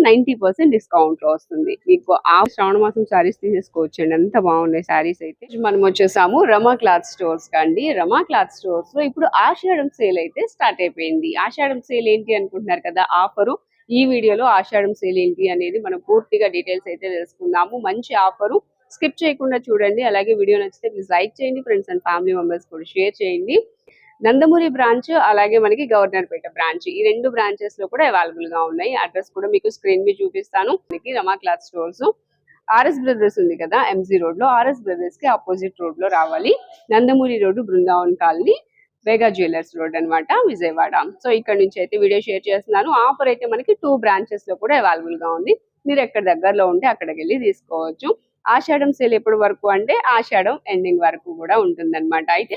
90% discount లో వస్తుంది. మీకు ఆ శ్రావణ మాసం శారీస్ తీసేసుకోవచ్చు అండి, ఎంత బాగున్నాయి శారీస్ అయితే. మనం వచ్చేసాము రమా క్లాత్ స్టోర్స్ కండి. రమా క్లాత్ స్టోర్స్ లో ఇప్పుడు ఆషాఢం సేల్ అయితే స్టార్ట్ అయిపోయింది. ఆషాఢం సేల్ ఏంటి అనుకుంటున్నారు కదా, ఆఫరు. ఈ వీడియోలో ఆషాఢం సేల్ ఏంటి అనేది మనం పూర్తిగా డీటెయిల్స్ అయితే తెలుసుకుందాము. మంచి ఆఫరు, స్కిప్ చేయకుండా చూడండి. అలాగే వీడియో నచ్చితే ప్లీజ్ లైక్ చేయండి, ఫ్రెండ్స్ అండ్ ఫ్యామిలీ మెంబర్స్ కూడా షేర్ చేయండి. నందమూరి బ్రాంచ్ అలాగే మనకి గవర్నర్పేట బ్రాంచ్, ఈ రెండు బ్రాంచెస్ లో కూడా అవైలబుల్ గా ఉన్నాయి. అడ్రస్ కూడా మీకు స్క్రీన్ మీద చూపిస్తాను. మనకి రమా క్లాత్ స్టోర్స్ ఆర్ఎస్ బ్రదర్స్ ఉంది కదా ఎంజీ రోడ్ లో, ఆర్ఎస్ బ్రదర్స్ కి ఆపోజిట్ రోడ్ లో రావాలి. నందమూరి రోడ్డు, బృందావన్ కాలనీ, వేగా జ్యువెలర్స్ రోడ్ అన్నమాట, విజయవాడ. సో ఇక్కడ నుంచి అయితే వీడియో షేర్ చేస్తున్నాను. ఆఫర్ అయితే మనకి 2 బ్రాంచెస్ లో కూడా అవైలబుల్ గా ఉంది. మీరు ఎక్కడ దగ్గరలో ఉంటే అక్కడికి వెళ్ళి తీసుకోవచ్చు. ఆషాఢం సేల్ ఎప్పటి వరకు అంటే ఆషాఢం ఎండింగ్ వరకు కూడా ఉంటుందన్నమాట. అయితే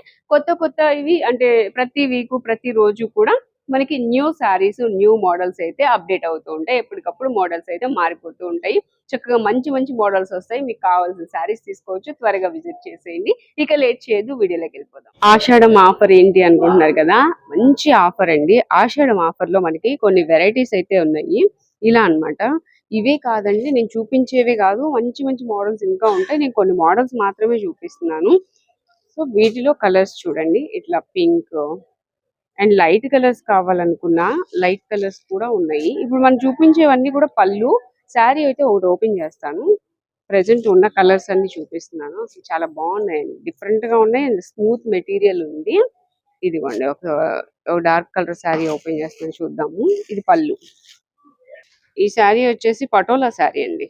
కొత్త ఇవి అంటే ప్రతి వీక్ ప్రతి రోజు కూడా మనకి న్యూ శారీస్, న్యూ మోడల్స్ అయితే అప్డేట్ అవుతూ ఉంటాయి. ఎప్పటికప్పుడు మోడల్స్ అయితే మారిపోతూ ఉంటాయి. చక్కగా మంచి మోడల్స్ వస్తాయి. మీకు కావాల్సిన శారీస్ తీసుకోవచ్చు. త్వరగా విజిట్ చేసేయండి. ఇక లేట్ చేయదు, వీడియోలోకి వెళ్ళిపోదాం. ఆషాఢం ఆఫర్ ఏంటి అనుకుంటున్నారు కదా, మంచి ఆఫర్ అండి. ఆషాఢం ఆఫర్ లో మనకి కొన్ని వెరైటీస్ అయితే ఉన్నాయి. ఇలా అన్నమాట. ఇవే కాదండి, నేను చూపించేవే కాదు, మంచి మోడల్స్ ఇంకా ఉంటాయి. నేను కొన్ని మోడల్స్ మాత్రమే చూపిస్తున్నాను. సో వీటిలో కలర్స్ చూడండి, ఇట్లా పింక్ అండ్ లైట్ కలర్స్ కావాలనుకున్నా లైట్ కలర్స్ కూడా ఉన్నాయి. ఇప్పుడు మనం చూపించేవన్నీ కూడా పళ్ళు. శారీ అయితే ఒకటి ఓపెన్ చేస్తాను. ప్రెసెంట్ ఉన్న కలర్స్ అన్ని చూపిస్తున్నాను. అసలు చాలా బాగున్నాయండి, డిఫరెంట్ గా ఉన్నాయి అండ్ స్మూత్ మెటీరియల్ ఉంది. ఇదిగోండి ఒక డార్క్ కలర్ శారీ ఓపెన్ చేస్తాను, చూద్దాము. ఇది పళ్ళు. ఈ శారీ వచ్చేసి పటోలా శారీ అండి.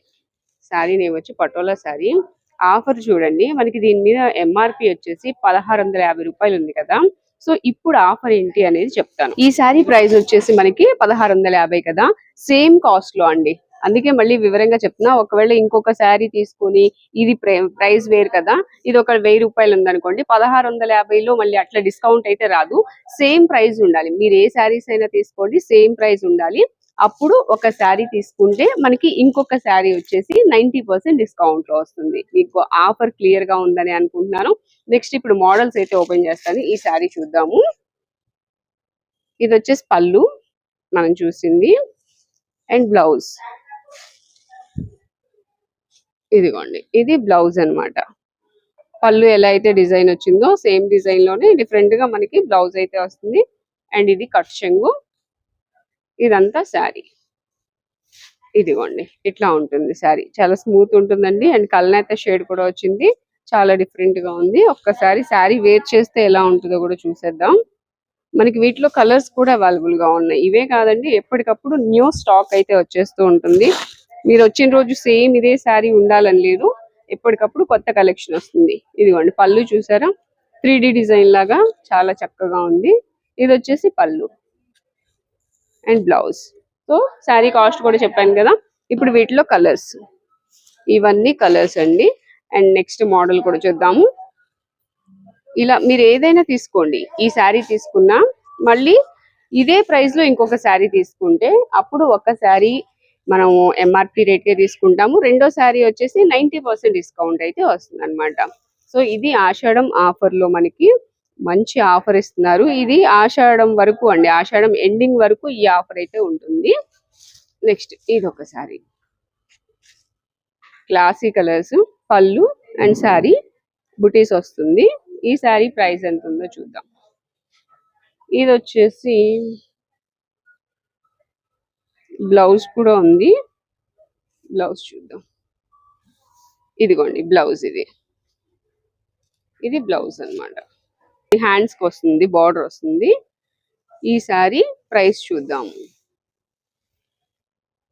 శారీ నేమ్ వచ్చి పటోలా శారీ. ఆఫర్ చూడండి, మనకి దీని మీద ఎంఆర్పి వచ్చేసి 1650 రూపాయలు ఉంది కదా. సో ఇప్పుడు ఆఫర్ ఏంటి అనేది చెప్తాను. ఈ శారీ ప్రైస్ వచ్చేసి మనకి 1650 కదా, సేమ్ కాస్ట్ లో అండి. అందుకే మళ్ళీ వివరంగా చెప్తున్నా. ఒకవేళ ఇంకొక శారీ తీసుకొని ఇది ప్రైస్ వేరు కదా, ఇది ఒక 1000 రూపాయలు ఉందనుకోండి, 1650లో మళ్ళీ అట్లా డిస్కౌంట్ అయితే రాదు. సేమ్ ప్రైస్ ఉండాలి. మీరు ఏ శారీస్ అయినా తీసుకోండి, సేమ్ ప్రైస్ ఉండాలి. అప్పుడు ఒక శారీ తీసుకుంటే మనకి ఇంకొక శారీ వచ్చేసి 90% డిస్కౌంట్ లో వస్తుంది. మీకు ఆఫర్ క్లియర్ గా ఉందని అనుకుంటున్నాను. నెక్స్ట్ ఇప్పుడు మోడల్స్ అయితే ఓపెన్ చేస్తాను. ఈ శారీ చూద్దాము. ఇది వచ్చేసి పళ్ళు మనం చూసింది, అండ్ బ్లౌజ్. ఇదిగోండి, ఇది బ్లౌజ్ అన్నమాట. పళ్ళు ఎలా అయితే డిజైన్ వచ్చిందో సేమ్ డిజైన్ లోనే డిఫరెంట్ గా మనకి బ్లౌజ్ అయితే వస్తుంది. అండ్ ఇది కట్ చెంగు. ఇదంతా శారీ. ఇదిగోండి, ఇట్లా ఉంటుంది శారీ. చాలా స్మూత్ ఉంటుందండి. అండ్ కల్నేత షేడ్ కూడా వచ్చింది, చాలా డిఫరెంట్ గా ఉంది. ఒక్కసారి శారీ వేర్ చేస్తే ఎలా ఉంటుందో కూడా చూసేద్దాం. మనకి వీటిలో కలర్స్ కూడా అవైలబుల్ గా ఉన్నాయి. ఇవే కాదండి, ఎప్పటికప్పుడు న్యూ స్టాక్ అయితే వచ్చేస్తూ ఉంటుంది. మీరు వచ్చిన రోజు సేమ్ ఇదే శారీ ఉండాలని లేదు, ఎప్పటికప్పుడు కొత్త కలెక్షన్ వస్తుంది. ఇదిగోండి పళ్ళు చూసారా, 3D డిజైన్ లాగా చాలా చక్కగా ఉంది. ఇది వచ్చేసి పళ్ళు and blouse. So sari cost కూడా చెప్పాను కదా. ఇప్పుడు వీటిలో కలర్స్, ఇవన్నీ కలర్స్ అండి. అండ్ నెక్స్ట్ మోడల్ కూడా చూద్దాము. ఇలా మీరు ఏదైనా తీసుకోండి. ఈ శారీ తీసుకున్నా మళ్ళీ ఇదే ప్రైస్ లో ఇంకొక శారీ తీసుకుంటే అప్పుడు ఒక శారీ మనము ఎంఆర్పి రేట్ కే తీసుకుంటాము. రెండో శారీ వచ్చేసి 90% డిస్కౌంట్ అయితే వస్తుంది అనమాట. సో ఇది ఆషాఢం ఆఫర్ లో మనకి మంచి ఆఫర్ ఇస్తున్నారు. ఇది ఆషాఢం వరకు అండి, ఆషాఢం ఎండింగ్ వరకు ఈ ఆఫర్ అయితే ఉంటుంది. నెక్స్ట్ ఇది ఒక శారీ, క్లాసీ కలర్స్, పళ్ళు అండ్ శారీ బుటీస్ వస్తుంది. ఈ శారీ ప్రైస్ ఎంత ఉందో చూద్దాం. ఇది వచ్చేసి బ్లౌజ్ కూడా ఉంది. బ్లౌజ్ చూద్దాం. ఇదిగోండి బ్లౌజ్. ఇది బ్లౌజ్ అన్నమాట. హ్యాండ్స్ కి వస్తుంది, బార్డర్ వస్తుంది. ఈ శారీ ప్రైస్ చూద్దాము.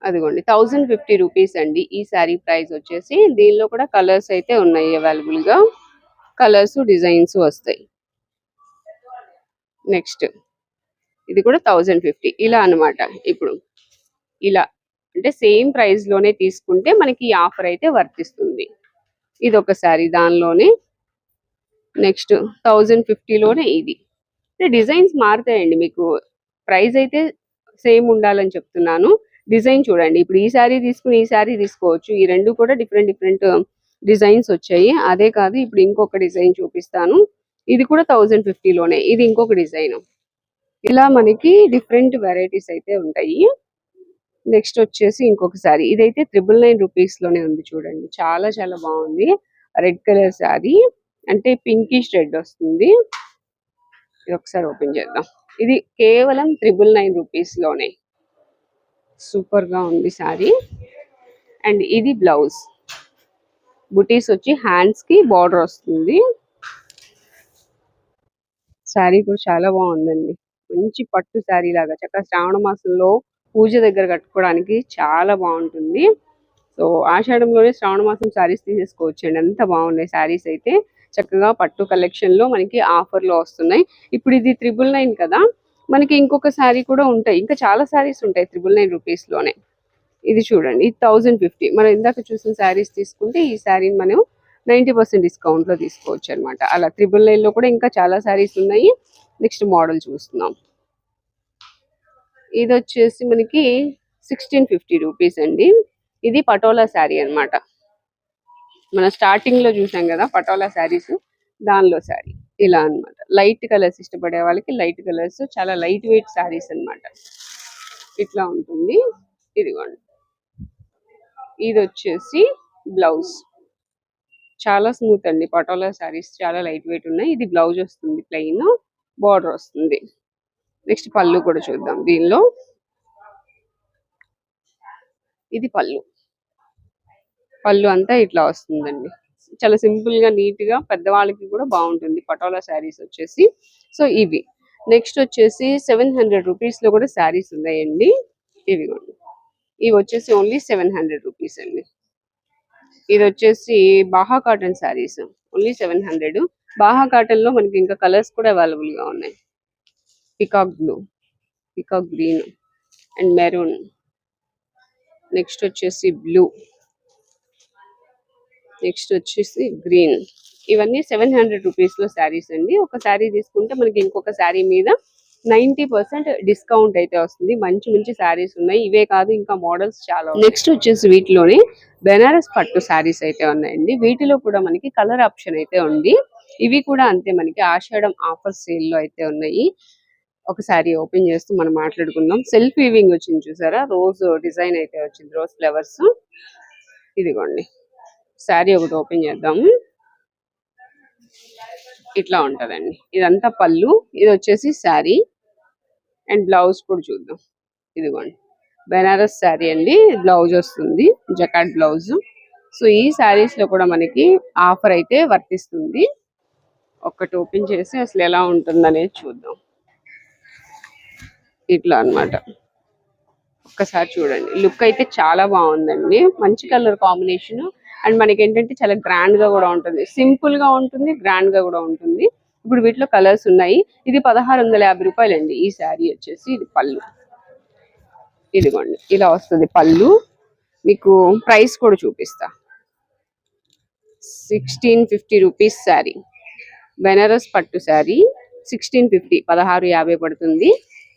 అదిగోండి 1050 రూపీస్ అండి ఈ శారీ ప్రైస్ వచ్చేసి. దీనిలో కూడా కలర్స్ అయితే ఉన్నాయి అవైలబుల్ గా, కలర్స్ డిజైన్స్ వస్తాయి. నెక్స్ట్ ఇది కూడా 1050 ఇలా అన్నమాట. ఇప్పుడు ఇలా అంటే సేమ్ ప్రైస్ లోనే తీసుకుంటే మనకి ఈ ఆఫర్ అయితే వర్తిస్తుంది. ఇది ఒక శారీ దానిలోనే. నెక్స్ట్ 1050లోనే ఇది. డిజైన్స్ మారుతాయండి, మీకు ప్రైస్ అయితే సేమ్ ఉండాలని చెప్తున్నాను. డిజైన్ చూడండి, ఇప్పుడు ఈ శారీ తీసుకుని ఈ శారీ తీసుకోవచ్చు. ఈ రెండు కూడా డిఫరెంట్ డిజైన్స్ వచ్చాయి. అదే కాదు, ఇప్పుడు ఇంకొక డిజైన్ చూపిస్తాను. ఇది కూడా 1050లోనే. ఇది ఇంకొక డిజైన్. ఇలా మనకి డిఫరెంట్ వెరైటీస్ అయితే ఉంటాయి. నెక్స్ట్ వచ్చేసి ఇంకొక సారీ, ఇదైతే 999 రూపీస్ లోనే ఉంది చూడండి, చాలా చాలా బాగుంది. రెడ్ కలర్ సారీ, అంటే పింకిష్ రెడ్ వస్తుంది. ఇది ఒకసారి ఓపెన్ చేద్దాం. ఇది కేవలం 999 రూపీస్ లోనే, సూపర్ గా ఉంది సారీ. అండ్ ఇది బ్లౌజ్, బుటీస్ వచ్చి హ్యాండ్స్ కి బార్డర్ వస్తుంది. శారీ కూడా చాలా బాగుందండి, మంచి పట్టు శారీ లాగా చక్కగా శ్రావణ మాసంలో పూజ దగ్గర కట్టుకోవడానికి చాలా బాగుంటుంది. సో ఆషాఢంలోనే శ్రావణ మాసం శారీస్ తీసేసుకోవచ్చు అండి, ఎంత బాగున్నాయి శారీస్ అయితే. చక్కగా పట్టు కలెక్షన్ లో మనకి ఆఫర్ లో వస్తున్నాయి. ఇప్పుడు ఇది 999 కదా, మనకి ఇంకొక శారీ కూడా ఉంటాయి, ఇంకా చాలా శారీస్ ఉంటాయి 999 రూపీస్ లోనే. ఇది చూడండి, ఇది 1050. మనం ఇందాక చూసిన శారీస్ తీసుకుంటే ఈ శారీని మనం 90% డిస్కౌంట్ లో తీసుకోవచ్చు అనమాట. అలా 999 లో కూడా ఇంకా చాలా శారీస్ ఉన్నాయి. నెక్స్ట్ మోడల్ చూస్తున్నాం. ఇది వచ్చేసి మనకి 1650 రూపీస్ అండి. ఇది పటోలా శారీ అన్నమాట. మనం స్టార్టింగ్ లో చూసాం కదా పటోలా శారీస్, దానిలో శారీ ఇలా అన్నమాట. లైట్ కలర్స్ ఇష్టపడే వాళ్ళకి లైట్ కలర్స్, చాలా లైట్ వెయిట్ శారీస్ అన్నమాట. ఇట్లా ఉంటుంది. ఇదిగోండి, ఇది వచ్చేసి బ్లౌజ్, చాలా స్మూత్ అండి. పటోలా శారీస్ చాలా లైట్ వెయిట్ ఉన్నాయి. ఇది బ్లౌజ్ వస్తుంది, ప్లెయిన్ బార్డర్ వస్తుంది. నెక్స్ట్ పళ్ళు కూడా చూద్దాం. దీనిలో ఇది పళ్ళు, పళ్ళు అంతా ఇట్లా వస్తుందండి. చాలా సింపుల్ గా నీట్ గా, పెద్దవాళ్ళకి కూడా బాగుంటుంది పటోలా శారీస్ వచ్చేసి. సో ఇవి నెక్స్ట్ వచ్చేసి 700 రూపీస్ లో కూడా శారీస్ ఉన్నాయండి. ఇవిగోండి, ఇవి వచ్చేసి ఓన్లీ 700 రూపీస్ అండి. ఇది వచ్చేసి Baja cotton saris, only 700. Baja cotton లో మనకి ఇంకా కలర్స్ కూడా అవైలబుల్ గా ఉన్నాయి. Peacock blue, peacock green and maroon, next వచ్చేసి బ్లూ, నెక్స్ట్ వచ్చేసి గ్రీన్. ఇవన్నీ 700 రూపీస్ లో శారీస్ అండి. ఒక శారీ తీసుకుంటే మనకి ఇంకొక శారీ మీద 90% డిస్కౌంట్ అయితే వస్తుంది. మంచి మంచి శారీస్ ఉన్నాయి. ఇవే కాదు, ఇంకా మోడల్స్ చాలా. నెక్స్ట్ వచ్చేసి వీటిలోనే బెనారస్ పట్టు శారీస్ అయితే ఉన్నాయండి. వీటిలో కూడా మనకి కలర్ ఆప్షన్ అయితే ఉంది. ఇవి కూడా అంతే, మనకి ఆషాఢం ఆఫర్ సేల్ లో అయితే ఉన్నాయి. ఒక శారీ ఓపెన్ చేస్తూ మనం మాట్లాడుకుందాం. సెల్ఫ్ వీవింగ్ వచ్చింది చూసారా, రోజ్ డిజైన్ అయితే వచ్చింది, రోజ్ ఫ్లవర్స్. ఇదిగోండి, శారీ ఒకటి ఓపెన్ చేద్దాము. ఇట్లా ఉంటదండి, ఇదంతా పళ్ళు. ఇది వచ్చేసి శారీ అండ్ బ్లౌజ్ కూడా చూద్దాం. ఇదిగోండి, బెనారస్ శారీ అండి, బ్లౌజ్ వస్తుంది జకాట్ బ్లౌజ్. సో ఈ శారీస్ లో కూడా మనకి ఆఫర్ అయితే వర్తిస్తుంది. ఒక్కటి ఓపెన్ చేసి అసలు ఎలా ఉంటుందనేది చూద్దాం. ఇట్లా అన్నమాట, ఒక్కసారి చూడండి. లుక్ అయితే చాలా బాగుందండి, మంచి కలర్ కాంబినేషన్. అండ్ మనకి ఏంటంటే చాలా గ్రాండ్ గా కూడా ఉంటుంది, సింపుల్ గా ఉంటుంది, గ్రాండ్ గా కూడా ఉంటుంది. ఇప్పుడు వీటిలో కలర్స్ ఉన్నాయి. ఇది 1650 రూపాయలు అండి ఈ శారీ వచ్చేసి. ఇది పళ్ళు, ఇదిగోండి ఇలా వస్తుంది పళ్ళు. మీకు ప్రైస్ కూడా చూపిస్తా. 1650 రూపీస్ శారీ, బెనారస్ పట్టు శారీ 1650, 1650 పడుతుంది.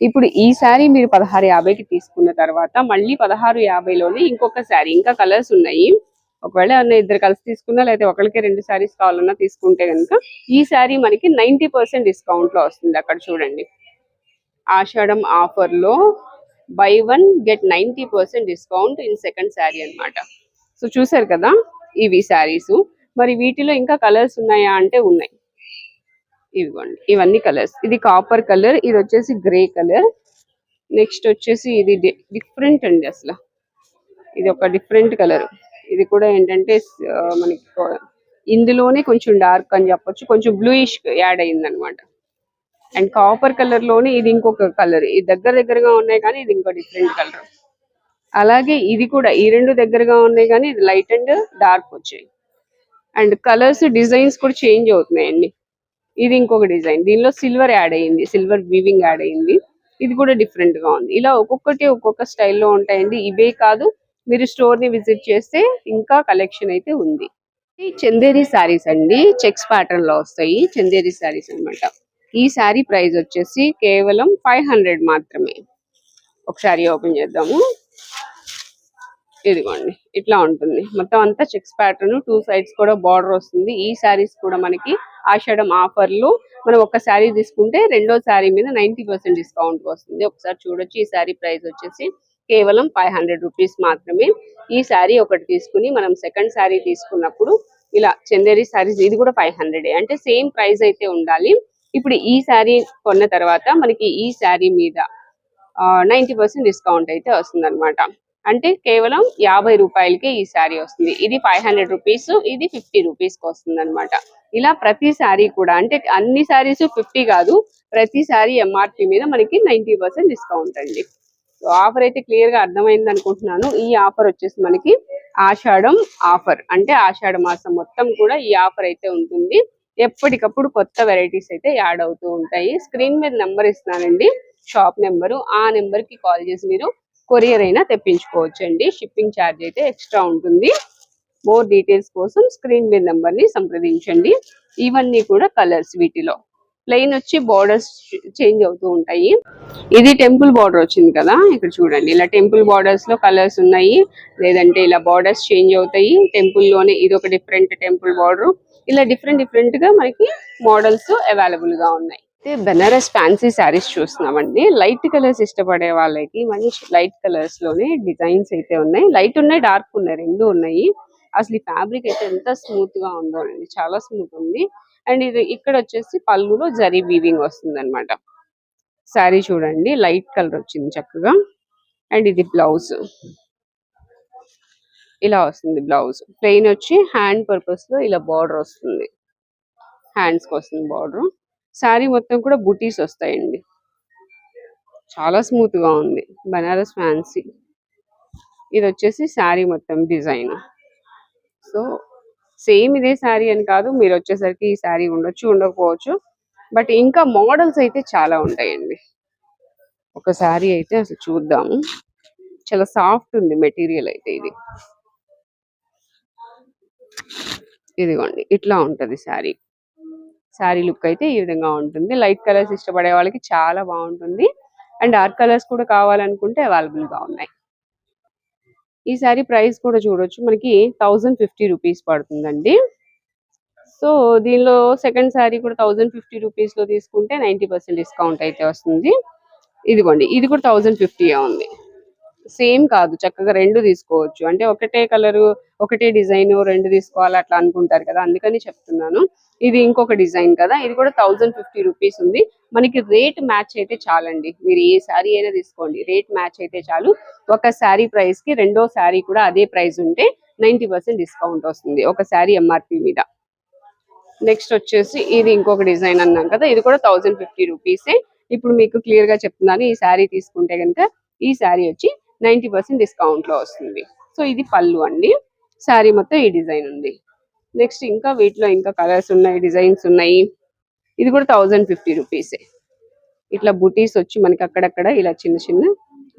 ఇప్పుడు ఈ శారీ మీరు 1650కి తీసుకున్న తర్వాత మళ్ళీ 1650లోనే ఇంకొక శారీ, ఇంకా కలర్స్ ఉన్నాయి. ఒకవేళ ఇద్దరు కలిసి తీసుకున్నా, లేకపోతే ఒకరికి 2 శారీస్ కావాలన్నా తీసుకుంటే కనుక ఈ శారీ మనకి 90% డిస్కౌంట్ లో వస్తుంది. అక్కడ చూడండి, ఆషాఢం ఆఫర్ లో by 1 get 90% discount in second sari అన్నమాట. సో చూసారు కదా ఇవి శారీస్. మరి వీటిలో ఇంకా కలర్స్ ఉన్నాయా అంటే ఉన్నాయి. ఇదిగోండి, ఇవన్నీ కలర్స్. ఇది కాపర్ కలర్, ఇది వచ్చేసి గ్రే కలర్, నెక్స్ట్ వచ్చేసి ఇది డిఫరెంట్ అండి అసలు. ఇది ఒక డిఫరెంట్ కలర్. ఇది కూడా ఏంటంటే మనకి ఇందులోనే కొంచెం డార్క్ అని చెప్పొచ్చు, కొంచెం బ్లూయిష్ యాడ్ అయింది అనమాట. అండ్ కాపర్ కలర్ లోనే ఇది ఇంకొక కలర్. ఇది దగ్గరగా ఉన్నాయి కానీ ఇది ఇంకో డిఫరెంట్ కలర్. అలాగే ఇది కూడా, ఈ రెండు దగ్గరగా ఉన్నాయి కానీ ఇది లైట్ అండ్ డార్క్ వచ్చాయి. అండ్ కలర్స్ డిజైన్స్ కూడా చేంజ్ అవుతున్నాయండి. ఇది ఇంకొక డిజైన్, దీనిలో సిల్వర్ యాడ్ అయ్యింది, సిల్వర్ వీవింగ్ యాడ్ అయ్యింది. ఇది కూడా డిఫరెంట్ గా ఉంది. ఇలా ఒక్కొక్కటి ఒక్కొక్క స్టైల్లో ఉంటాయండి. ఇవే కాదు, మీరు స్టోర్ ని విజిట్ చేస్తే ఇంకా కలెక్షన్ అయితే ఉంది. ఈ చందేరి శారీస్ అండి, చెక్స్ ప్యాటర్న్ లో వస్తాయి చందేరి శారీస్ అన్నమాట. ఈ శారీ ప్రైస్ వచ్చేసి కేవలం 500 మాత్రమే. ఒకసారి ఓపెన్ చేద్దాము. ఇదిగోండి, ఇట్లా ఉంటుంది మొత్తం అంతా చెక్స్ ప్యాటర్న్, 2 సైడ్స్ కూడా బార్డర్ వస్తుంది. ఈ శారీస్ కూడా మనకి ఆషాఢం ఆఫర్ లో మనం ఒక శారీ తీసుకుంటే రెండో శారీ మీద 90% డిస్కౌంట్ వస్తుంది. ఒకసారి చూడొచ్చు. ఈ శారీ ప్రైస్ వచ్చేసి కేవలం 500 రూపీస్ మాత్రమే. ఈ శారీ ఒకటి తీసుకుని మనం సెకండ్ శారీ తీసుకున్నప్పుడు ఇలా చందేరి శారీస్ ఇది కూడా 500 అంటే సేమ్ ప్రైస్ అయితే ఉండాలి. ఇప్పుడు ఈ శారీ కొన్న తర్వాత మనకి ఈ శారీ మీద 90% డిస్కౌంట్ అయితే వస్తుంది అనమాట. అంటే కేవలం 50 రూపాయలకే ఈ శారీ వస్తుంది. ఇది 500 రూపీస్, ఇది 50 రూపీస్ కి వస్తుంది అనమాట. ఇలా ప్రతి శారీ కూడా అంటే అన్ని శారీస్ 50 కాదు, ప్రతి శారీ ఎంఆర్పి మీద మనకి 90% డిస్కౌంట్ అండి. సో ఆఫర్ అయితే క్లియర్ గా అర్థమైంది అనుకుంటున్నాను. ఈ ఆఫర్ వచ్చేసి మనకి ఆషాఢం ఆఫర్, అంటే ఆషాఢ మాసం మొత్తం కూడా ఈ ఆఫర్ అయితే ఉంటుంది. ఎప్పటికప్పుడు కొత్త వెరైటీస్ అయితే యాడ్ అవుతూ ఉంటాయి. స్క్రీన్ మీద నెంబర్ ఇస్తున్నానండి, షాప్ నెంబరు. ఆ నెంబర్ కి కాల్ చేసి మీరు కొరియర్ అయినా తెప్పించుకోవచ్చు అండి. షిప్పింగ్ ఛార్జ్ అయితే ఎక్స్ట్రా ఉంటుంది. మోర్ డీటెయిల్స్ కోసం స్క్రీన్ మీద నెంబర్ ని సంప్రదించండి. ఇవన్నీ కూడా కలర్స్, వీటిలో ప్లెయిన్ వచ్చి బార్డర్స్ చేంజ్ అవుతూ ఉంటాయి. ఇది టెంపుల్ బార్డర్ వచ్చింది కదా, ఇక్కడ చూడండి ఇలా టెంపుల్ బార్డర్స్ లో కలర్స్ ఉన్నాయి, లేదంటే ఇలా బార్డర్స్ చేంజ్ అవుతాయి. టెంపుల్ లోనే ఇది ఒక డిఫరెంట్ టెంపుల్ బార్డర్. ఇలా డిఫరెంట్ డిఫరెంట్ గా మనకి మోడల్స్ అవైలబుల్ గా ఉన్నాయి. బెనారస్ ఫ్యాన్సీ శారీస్ చూస్తున్నామండి. లైట్ కలర్స్ ఇష్టపడే వాళ్ళకి మంచి లైట్ కలర్స్ లోనే డిజైన్స్ అయితే ఉన్నాయి. లైట్ ఉన్నాయి, డార్క్ ఉన్నాయి, రెండు ఉన్నాయి. అసలు ఈ ఫ్యాబ్రిక్ అయితే ఎంత స్మూత్ గా ఉందో అండి, చాలా స్మూత్ ఉంది. అండ్ ఇది ఇక్కడ వచ్చేసి పళ్ళులో జరీ వీవింగ్ వస్తుంది అనమాట. శారీ చూడండి లైట్ కలర్ వచ్చింది చక్కగా. అండ్ ఇది బ్లౌజ్ ఇలా వస్తుంది. బ్లౌజ్ ప్లెయిన్ వచ్చి హ్యాండ్ పర్పస్ లో ఇలా బార్డర్ వస్తుంది, హ్యాండ్స్ కి వస్తుంది బార్డర్. శారీ మొత్తం కూడా బుటీస్ వస్తాయండి, చాలా స్మూత్ గా ఉంది. బనారస్ ఫ్యాన్సీ ఇది వచ్చేసి శారీ మొత్తం డిజైన్. సో సేమ్ ఇదే శారీ అని కాదు, మీరు వచ్చేసరికి ఈ శారీ ఉండొచ్చు ఉండకపోవచ్చు, బట్ ఇంకా మోడల్స్ అయితే చాలా ఉంటాయండి. ఒక శారీ అయితే అసలు చూద్దాము. చాలా సాఫ్ట్ ఉంది మెటీరియల్ అయితే. ఇదిగోండి ఇట్లా ఉంటది శారీ. శారీ లుక్ అయితే ఈ విధంగా ఉంటుంది. లైట్ కలర్స్ ఇష్టపడే వాళ్ళకి చాలా బాగుంటుంది. అండ్ డార్క్ కలర్స్ కూడా కావాలనుకుంటే అవైలబుల్ గా ఉన్నాయి. ఈ శారీ ప్రైస్ కూడా చూడొచ్చు, మనకి 1050 రూపీస్ పడుతుందండి. సో దీనిలో సెకండ్ శారీ కూడా 1050 రూపీస్ లో తీసుకుంటే 90% డిస్కౌంట్ అయితే వస్తుంది. ఇదిగోండి ఇది కూడా 1050 ఉంది. సేమ్ కాదు, చక్కగా రెండు తీసుకోవచ్చు. అంటే ఒకటే కలరు ఒకటే డిజైన్ రెండు తీసుకోవాలి అట్లా అనుకుంటారు కదా, అందుకని చెప్తున్నాను. ఇది ఇంకొక డిజైన్ కదా, ఇది కూడా 1050 రూపీస్ ఉంది. మనకి రేట్ మ్యాచ్ అయితే చాలండి. మీరు ఏ శారీ అయినా తీసుకోండి, రేట్ మ్యాచ్ అయితే చాలు. ఒక శారీ ప్రైస్ కి రెండో శారీ కూడా అదే ప్రైస్ ఉంటే 90% డిస్కౌంట్ వస్తుంది ఒక శారీ ఎంఆర్పి మీద. నెక్స్ట్ వచ్చేసి ఇది ఇంకొక డిజైన్ అన్నాం కదా, ఇది కూడా 1050 రూపీసే. ఇప్పుడు మీకు క్లియర్ గా చెప్తున్నాను, ఈ శారీ తీసుకుంటే కనుక ఈ శారీ వచ్చి 90% డిస్కౌంట్ లో వస్తుంది. సో ఇది పళ్ళు అండి. శారీ మొత్తం ఈ డిజైన్ ఉంది. నెక్స్ట్ ఇంకా వీటిలో ఇంకా కలర్స్ ఉన్నాయి, డిజైన్స్ ఉన్నాయి. ఇది కూడా 1050 రూపీసే. ఇట్లా బుటీస్ వచ్చి మనకి అక్కడక్కడ ఇలా చిన్న చిన్న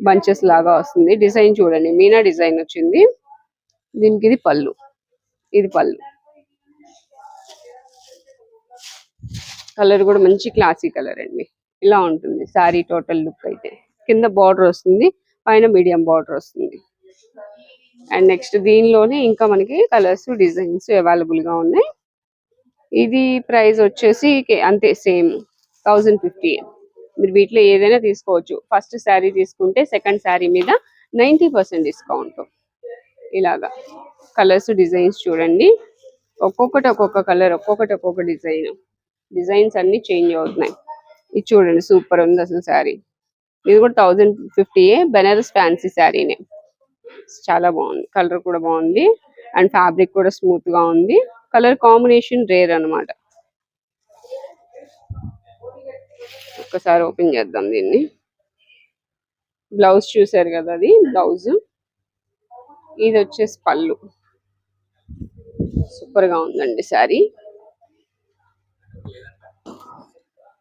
బంచెస్ లాగా వస్తుంది. డిజైన్ చూడండి, మీనా డిజైన్ వచ్చింది దీనికి. ఇది పళ్ళు, ఇది పళ్ళు. కలర్ కూడా మంచి క్లాసీ కలర్ అండి. ఇలా ఉంటుంది శారీ టోటల్ లుక్ అయితే. కింద బార్డర్ వస్తుంది, పైన మీడియం బార్డర్ వస్తుంది. అండ్ నెక్స్ట్ దీనిలోనే ఇంకా మనకి కలర్స్ డిజైన్స్ అవైలబుల్ గా ఉన్నాయి. ఇది ప్రైస్ వచ్చేసి అంతే సేమ్ 1050. మీరు వీటిలో ఏదైనా తీసుకోవచ్చు. ఫస్ట్ శారీ తీసుకుంటే సెకండ్ శారీ మీద 90% డిస్కౌంట్. ఇలాగా కలర్స్ డిజైన్స్ చూడండి, ఒక్కొక్కటి ఒక్కొక్క కలర్, ఒక్కొక్కటి ఒక్కొక్క డిజైన్. డిజైన్స్ అన్ని చేంజ్ అవుతున్నాయి. ఇది చూడండి సూపర్ ఉంది అసలు శారీ. ఇది కూడా 1050. బెనారస్ ఫ్యాన్సీ శారీనే, చాలా బాగుంది. కలర్ కూడా బాగుంది అండ్ ఫ్యాబ్రిక్ కూడా స్మూత్ గా ఉంది. కలర్ కాంబినేషన్ రేర్ అన్నమాట. ఒక్కసారి ఓపెన్ చేద్దాం దీన్ని. బ్లౌజ్ చూసారు కదా, అది బ్లౌజ్. ఇది వచ్చేసి పళ్ళు. సూపర్ గా ఉందండి శారీ.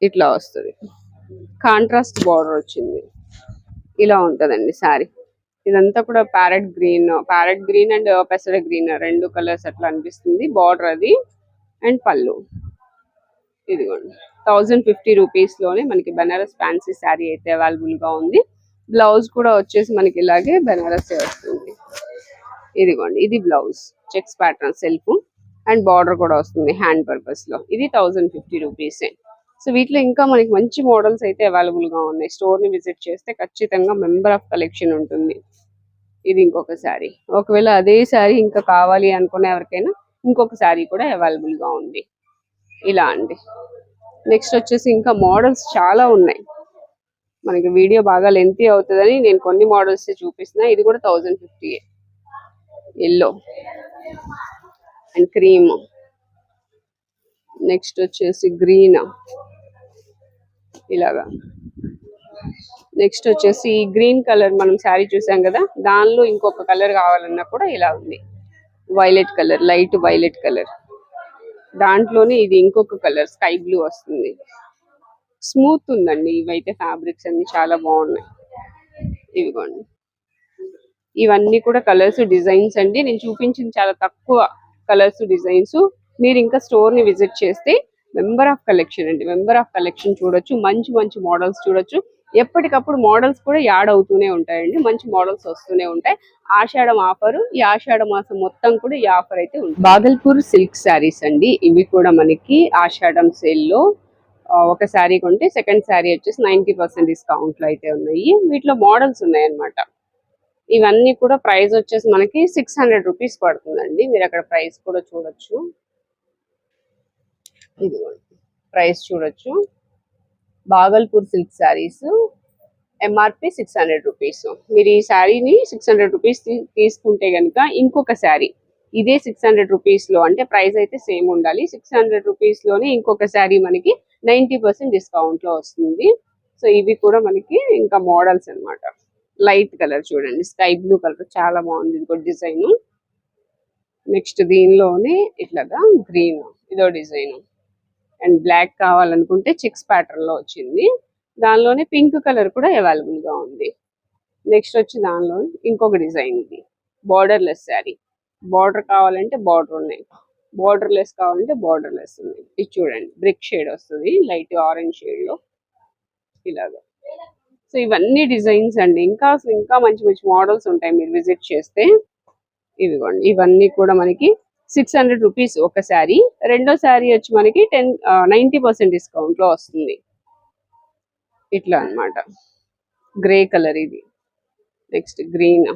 ఇట్లా వస్తుంది, కాంట్రాస్ట్ బార్డర్ వచ్చింది. ఇలా ఉంటదండి శారీ. ఇదంతా కూడా ప్యారెట్ గ్రీన్ అండ్ పెసర గ్రీన్ రెండు కలర్స్ అట్లా అనిపిస్తుంది బార్డర్ అది. అండ్ పళ్ళు ఇదిగోండి. 1050 రూపీస్ లోనే మనకి బెనారస్ ఫ్యాన్సీ శారీ అయితే అవైలబుల్ గా ఉంది. బ్లౌజ్ కూడా వచ్చేసి మనకి ఇలాగే బెనారస్ వస్తుంది. ఇదిగోండి ఇది blouse, checks pattern self and border కూడా వస్తుంది హ్యాండ్ పర్పస్ లో. ఇది 1050 రూపీసే. సో వీటిలో ఇంకా మనకి మంచి మోడల్స్ అయితే అవైలబుల్ గా ఉన్నాయి. స్టోర్ ని విజిట్ చేస్తే ఖచ్చితంగా మెంబర్ ఆఫ్ కలెక్షన్ ఉంటుంది. ఇది ఇంకొక శారీ. ఒకవేళ అదే శారీ ఇంకా కావాలి అనుకునే ఎవరికైనా ఇంకొక శారీ కూడా అవైలబుల్ గా ఉంది. ఇలా అండి. నెక్స్ట్ వచ్చేసి ఇంకా మోడల్స్ చాలా ఉన్నాయి. మనకి వీడియో బాగా లెంతీ అవుతుందని నేను కొన్ని మోడల్స్ చూపిస్తున్నా. ఇది కూడా 1050 ఎల్లో అండ్ క్రీమ్. నెక్స్ట్ వచ్చేసి గ్రీన్ ఇలాగా. నెక్స్ట్ వచ్చేసి గ్రీన్ కలర్ మనం శారీ చూసాం కదా, దానిలో ఇంకొక కలర్ కావాలన్నా కూడా ఇలా ఉంది. Violet colour, light violet colour. దాంట్లోనే ఇది ఇంకొక కలర్ స్కై బ్లూ వస్తుంది. స్మూత్ ఉందండి. ఇవైతే ఫ్యాబ్రిక్స్ అన్ని చాలా బాగున్నాయి. ఇవిగోండి, ఇవన్నీ కూడా కలర్స్ డిజైన్స్ అండి. నేను చూపించిన చాలా తక్కువ కలర్స్ డిజైన్స్. మీరు ఇంకా స్టోర్ ని విజిట్ చేస్తే మెంబర్ ఆఫ్ కలెక్షన్ అండి, మెంబర్ ఆఫ్ కలెక్షన్ చూడొచ్చు. మంచి మంచి మోడల్స్ చూడొచ్చు. ఎప్పటికప్పుడు మోడల్స్ కూడా యాడ్ అవుతూనే ఉంటాయండి. మంచి మోడల్స్ వస్తూనే ఉంటాయి. ఆషాఢం ఆఫర్, ఈ ఆషాఢ మాసం మొత్తం కూడా ఈ ఆఫర్ అయితే ఉంది. బాగల్పూర్ సిల్క్ శారీస్ అండి. ఇవి కూడా మనకి ఆషాఢం సేల్ లో ఒక శారీ కొంటే సెకండ్ శారీ వచ్చేసి 90% డిస్కౌంట్ లో అయితే ఉన్నాయి. వీటిలో మోడల్స్ ఉన్నాయి అన్నమాట. ఇవన్నీ కూడా ప్రైస్ వచ్చేసి మనకి 600 రూపీస్ పడుతుందండి. మీరు అక్కడ ప్రైస్ కూడా చూడొచ్చు. ఇదిగోండి, ప్రైస్ చూడొచ్చు. Bhagalpur silk saris MRP 600 rupees. మీరు ఈ శారీని 600 రూపీస్ తీసుకుంటే కనుక ఇంకొక శారీ ఇదే 600 రూపీస్ లో, అంటే ప్రైస్ అయితే సేమ్ ఉండాలి. 600 రూపీస్ లోనే ఇంకొక శారీ మనకి 90% డిస్కౌంట్ లో వస్తుంది. సో ఇవి కూడా మనకి ఇంకా మోడల్స్ అన్నమాట. లైట్ కలర్ చూడండి, స్కై బ్లూ కలర్ చాలా బాగుంది. ఇది కూడా డిజైన్. నెక్స్ట్ దీనిలోనే ఇట్లాగా గ్రీన్, ఇదో డిజైన్. అండ్ బ్లాక్ కావాలనుకుంటే చెక్స్ ప్యాటర్న్ లో వచ్చింది. దానిలోనే పింక్ కలర్ కూడా అవైలబుల్ గా ఉంది. నెక్స్ట్ వచ్చి దానిలో ఇంకొక డిజైన్. ఇది బార్డర్ లెస్ శారీ. బార్డర్ కావాలంటే బార్డర్ ఉన్నాయి, బార్డర్ లెస్ కావాలంటే బార్డర్ లెస్ ఉన్నాయి. ఇది చూడండి, బ్రిక్ షేడ్ వస్తుంది, లైట్ ఆరెంజ్ షేడ్ లో ఇలాగా. సో ఇవన్నీ డిజైన్స్ అండి. ఇంకా మంచి మంచి మోడల్స్ ఉంటాయి మీరు విజిట్ చేస్తే. ఇదిగోండి, ఇవన్నీ కూడా మనకి 600 రూపీస్ ఒక శారీ. రెండో శారీ వచ్చి మనకి 90% డిస్కౌంట్ లో వస్తుంది. ఇట్లా అన్నమాట. గ్రే కలర్ ఇది. Next green.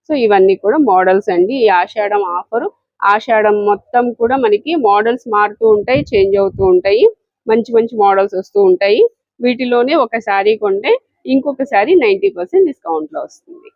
సో ఇవన్నీ కూడా మోడల్స్ అండి. ఈ ఆషాఢం ఆఫర్, ఆషాఢం మొత్తం కూడా మనకి మోడల్స్ మారుతూ ఉంటాయి, చేంజ్ అవుతూ ఉంటాయి. మంచి మంచి మోడల్స్ వస్తూ ఉంటాయి. వీటిలోనే ఒక శారీ కొంటే ఇంకొక శారీ 90% డిస్కౌంట్ లో వస్తుంది.